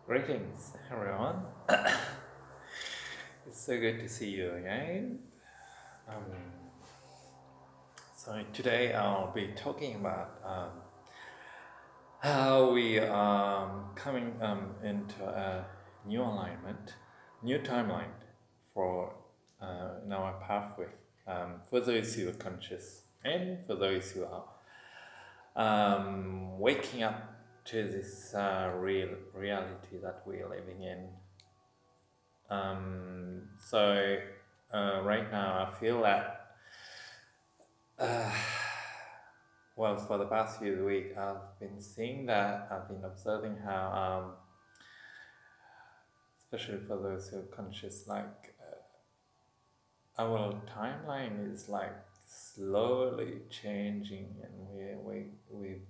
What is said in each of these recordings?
Greetings, everyone. It's so good to see you again. Um, so today I'll be talking about how we coming into a new alignment, new timeline for in our pathway. For those who are conscious and for those who are waking up to this real reality that we're living in. So right now I feel that, well, for the past few weeks I've been seeing that, I've been observing how, especially for those who are conscious, like our timeline is like slowly changing, and we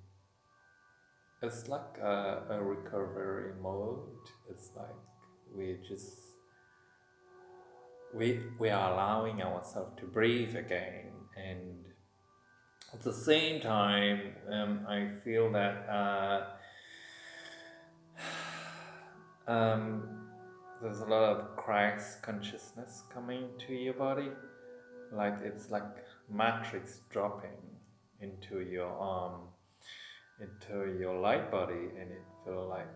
it's like a recovery mode. It's like we just we are allowing ourselves to breathe again, and at the same time I feel that there's a lot of Christ consciousness coming to your body, like it's like matrix dropping into your light body, and it feels like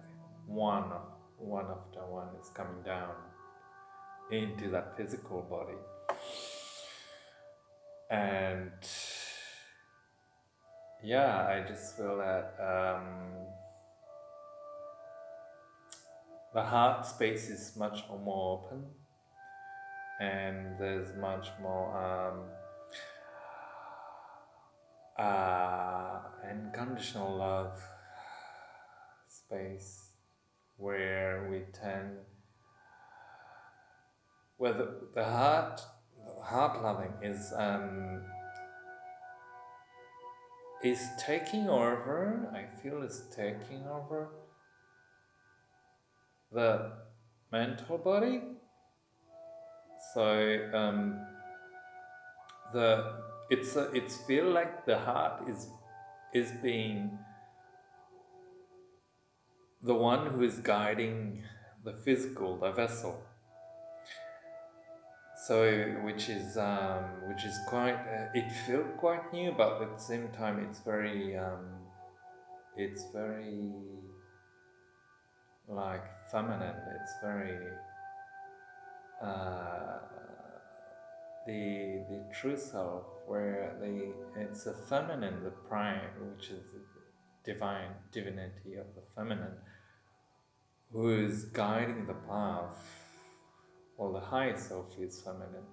one after one is coming down into that physical body. And yeah, I just feel that the heart space is much more open, and there's much more unconditional love space, where we tend, where the heart loving is taking over. I feel it's taking over the mental body. So it's feel like the heart is being the one who is guiding the physical, the vessel. So which is quite it feels quite new, but at the same time it's very like feminine. It's very the true self, where it's a feminine, the prime, which is the divinity of the feminine, who is guiding the path. Well, the higher self is feminine.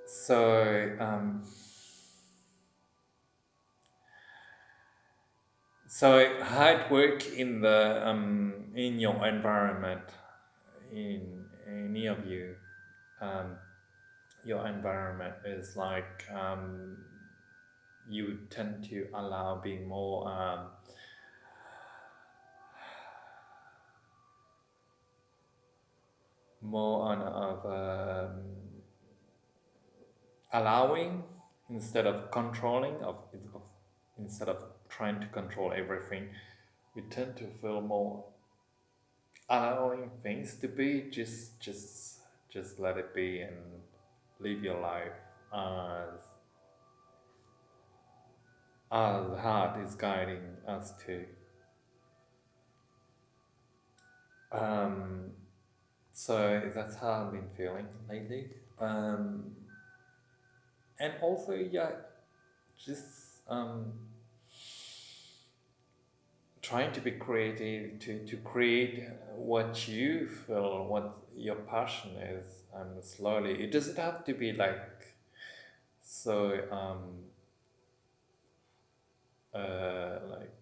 So how it work in the in your environment, in any of you, your environment is like you tend to allow being more more on of allowing instead of controlling, instead of trying to control everything. We tend to feel more allowing things to be, just let it be and live your life as the heart is guiding us to. So that's how I've been feeling lately. And also, yeah, just trying to be creative, to create what you feel, what your passion is, and slowly. It doesn't have to be like so like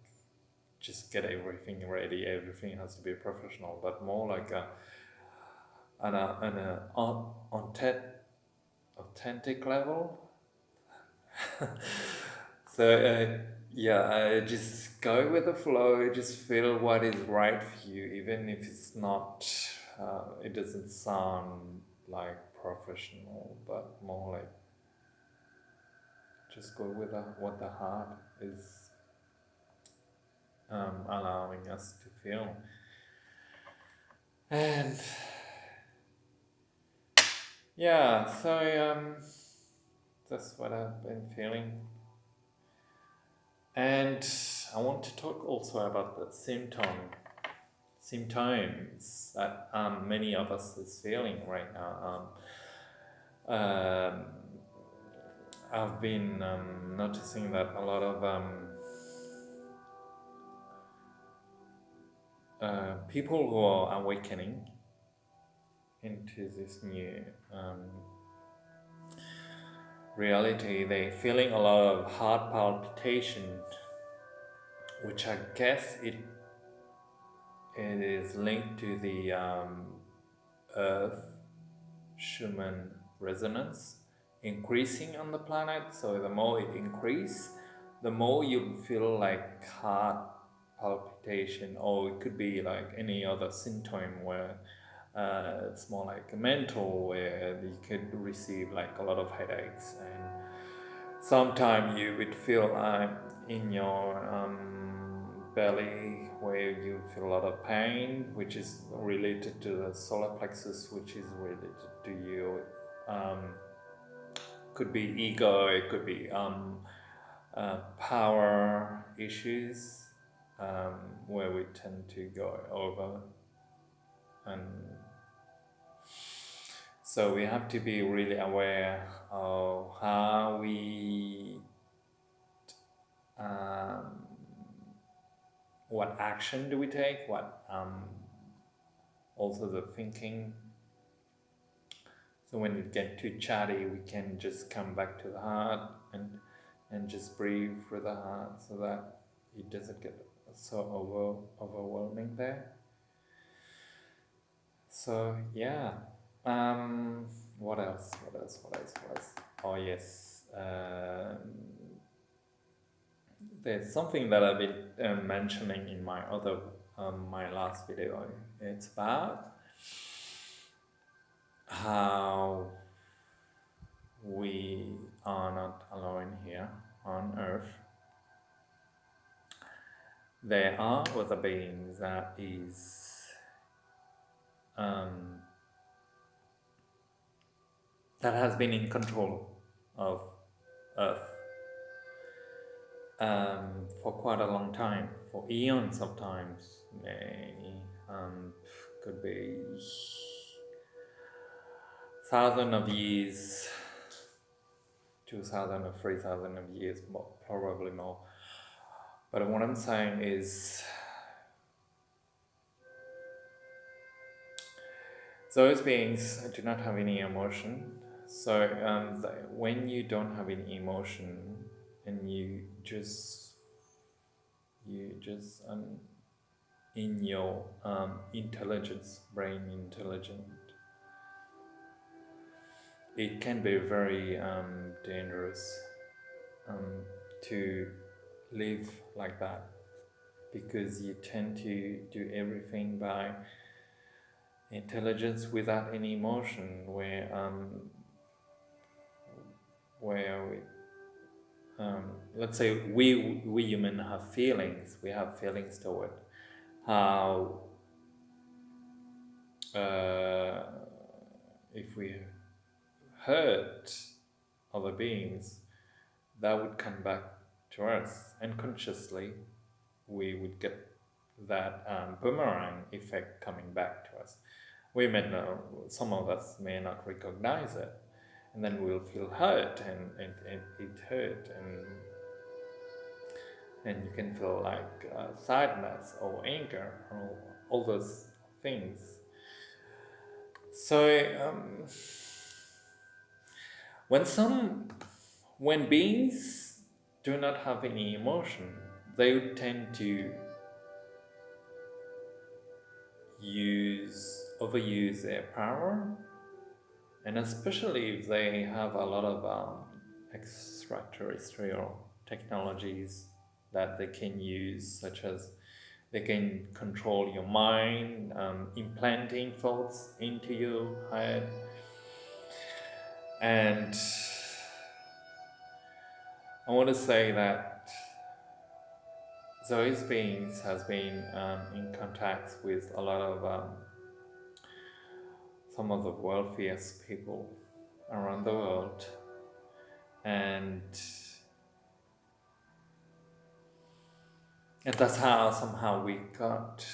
just get everything ready. Everything has to be professional, but more like an authentic level. So yeah, just go with the flow. Just feel what is right for you, even if it's not. It doesn't sound like professional, but more like just go with what the heart is allowing us to feel. And yeah, so that's what I've been feeling. And I want to talk also about the symptoms that many of us is feeling right now. I've been noticing that a lot of people who are awakening into this new reality, they feeling a lot of heart palpitation, which I guess it is linked to the Earth Schumann resonance increasing on the planet. So the more it increases, the more you feel like heart palpitation, or it could be like any other symptom where it's more like mental, where you could receive like a lot of headaches, and sometimes you would feel in your belly where you feel a lot of pain, which is related to the solar plexus, which is related to you. Could be ego, it could be power issues, where we tend to go over. And so we have to be really aware of how we what action do we take, what also the thinking. So when we get too chatty, we can just come back to the heart and just breathe through the heart, so that it doesn't get so overwhelming there. So yeah, what else? Oh yes, there's something that I've been mentioning in my other my last video. It's about how we are not alone here on Earth. There are other beings that is that has been in control of Earth for quite a long time, for eons of times. They could be thousands of years, 2,000 or 3,000 of years, probably more. But what I'm saying is, those beings do not have any emotion. So when you don't have any emotion and you just in your intelligence, brain intelligent, it can be very dangerous to live like that, because you tend to do everything by intelligence without any emotion, where we, let's say we human have feelings. We have feelings toward how if we hurt other beings, that would come back to us, and consciously we would get that boomerang effect coming back to us. We may know, some of us may not recognize it, and then we'll feel hurt, and it hurt, and you can feel like sadness or anger or all those things. So when beings do not have any emotion, they would tend to overuse their power, and especially if they have a lot of extraterrestrial technologies that they can use, such as they can control your mind, implanting thoughts into your head. And I want to say that Zoe's beings has been in contact with a lot of some of the wealthiest people around the world, and that's how somehow we got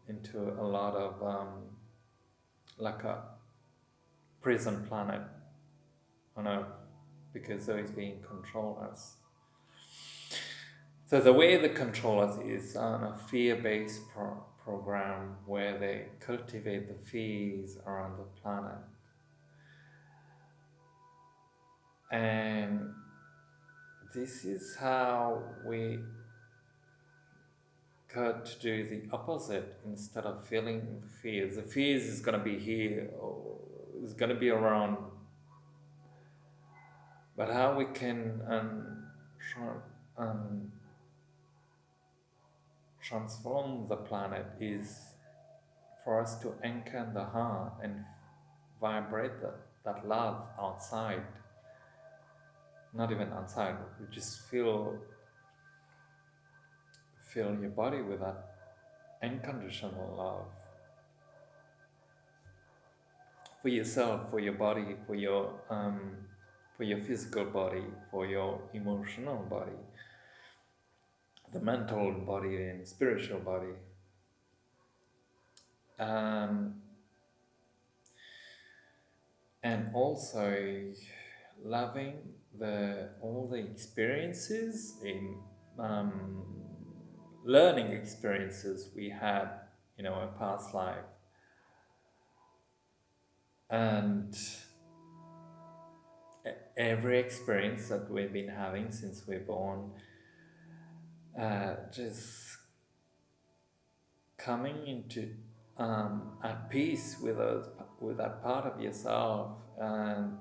into a lot of like a prison planet on Earth, because Zoe's being control us. So the way they control us is on a fear-based program where they cultivate the fears around the planet. And this is how we got to do the opposite. Instead of feeling fears, the fears is going to be here, or is going to be around. But how we can transform the planet is for us to anchor in the heart and vibrate that love outside. Not even outside, you just fill your body with that unconditional love for yourself, for your body, for your physical body, for your emotional body, the mental body and spiritual body. And also loving all the experiences in learning experiences we had in our past life, and every experience that we've been having since we're born, just coming into at peace with that part of yourself, and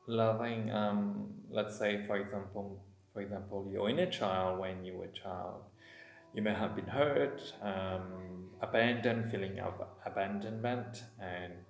loving, let's say for example your inner child. When you were a child, you may have been hurt, abandoned, feeling of abandonment, and